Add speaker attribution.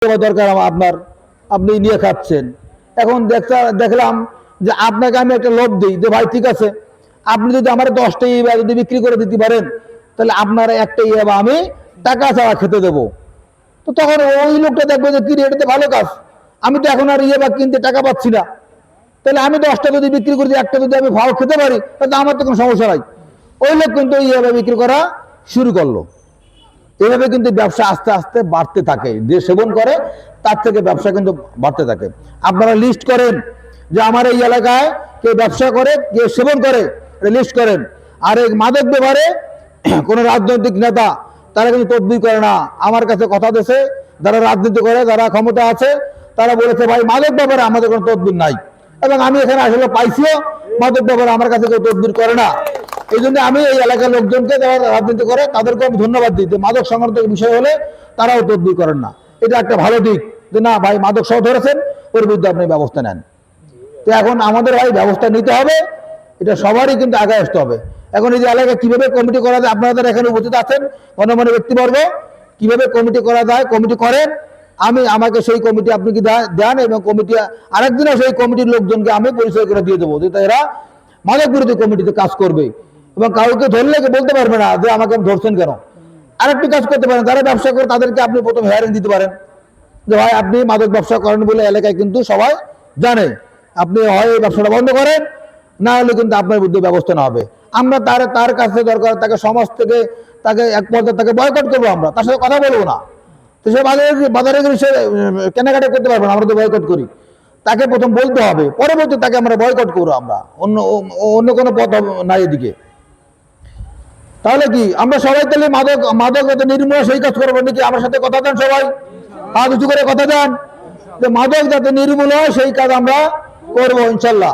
Speaker 1: দরকার আপনার, আপনি নিয়ে খাচ্ছেন। এখন দেখলাম যে আপনাকে আমি একটা লোভ দিই যে ভাই ঠিক আছে, আপনি যদি আমার 10টা ইয়াবা যদি বিক্রি করে দিতে পারেন, তাহলে আপনার একটা ইয়াবা আমি টাকা ছাড়া খেতে দেবো। তো তখন ওই লোকটা দেখবে যে কি এটা তো ভালো কাজ, আমি তো এখন আর ইয়াবা কিনতে টাকা পাচ্ছি না, তাহলে আমি 10টা যদি বিক্রি করি, একটা যদি আমি ভাও খেতে পারি, তাহলে আমার তো কোনো সমস্যা নাই। ওই লোক কিন্তু ইয়াবা বিক্রি করা শুরু করলো। এভাবে কিন্তু ব্যবসা আস্তে আস্তে বাড়তে থাকে, যে সেবন করে তার থেকে ব্যবসা কিন্তু বাড়তে থাকে। আপনারা লিস্ট করেন যে আমার এই এলাকায় কে ব্যবসা করে, কে সেবন করে, লিস্ট করেন। আর এই মাদক ব্যাপারে কোনো রাজনৈতিক নেতা তারা কিন্তু তদবির করে না। আমার কাছে কথা দিয়েছে যারা রাজনীতি করে, যারা ক্ষমতা আছে, তারা বলেছে ভাই মাদক ব্যাপারে আমাদের কোনো তদবির নাই। এবং আমি এখানে আসলে পাইছিও, মাদক ব্যাপারে আমার কাছে কেউ তদবির করে না। এই জন্য আমি এই এলাকার লোকজনকে যারা রাজনীতি করে তাদেরকে আমি ধন্যবাদ দিই যে মাদক সংক্রান্ত বিষয় হলে তারাও তদবির করেন না। এটা একটা ভালো দিক যে না ভাই মাদক সহ ধরেছেন, ওর বিরুদ্ধে আপনি ব্যবস্থা নেন। তো এখন আমাদের ভাই ব্যবস্থা নিতে হবে, এটা সবারই কিন্তু আগে আসতে হবে। এখন এই যে এলাকায় কিভাবে কমিটি করা যায়, আপনারা এখানে উপস্থিত আছেন গণমান্য ব্যক্তিবর্গ, কিভাবে কমিটি করা যায় কমিটি করেন। আমাকে সেই কমিটি আপনি কি দেন, এবং কমিটি আরেকদিনও সেই কমিটির লোকজনকে আমি পরিচয় করে দিয়ে দেবো যে এরা মাদক বিরোধী কমিটিতে কাজ করবে, এবং কাউকে ধরলে বলতে পারবে না যে আমাকে ধরছেন কেন। আরেকটি কাজ করতে পারেন, যারা ব্যবসা করে তাদেরকে আপনি প্রথম হেয়ারিং দিতে পারেন যে ভাই আপনি মাদক ব্যবসা করেন বলে এলাকায় কিন্তু সবাই জানে, আপনি হয় এই ব্যবসাটা বন্ধ করেন, না হলে কিন্তু আপনার বিরুদ্ধে ব্যবস্থা না হবে। আমরা তার কাছে দরকার তাকে সমাজ থেকে তাকে এক পর্যায়ে তাকে বয়কট করবো, আমরা তার সাথে কথা বলবো না। তো সে বাজারে গেলে সে কেনাকাটা করতে পারবো না, আমরা তো বয়কট করি। তাকে প্রথম বলতে হবে, পরবর্তী তাকে আমরা বয়কট করবো। আমরা অন্য কোনো পথ নাই এদিকে। তাহলে কি আমরা সবাই তাহলে মাদক যাতে নির্মূল সেই কাজ করবো নাকি? আমার সাথে কথা দেন সবাই, হাত উঁচু করে কথা দেন যে মাদক যাতে নির্মূল হয় সেই কাজ আমরা করবো ইনশাল্লাহ।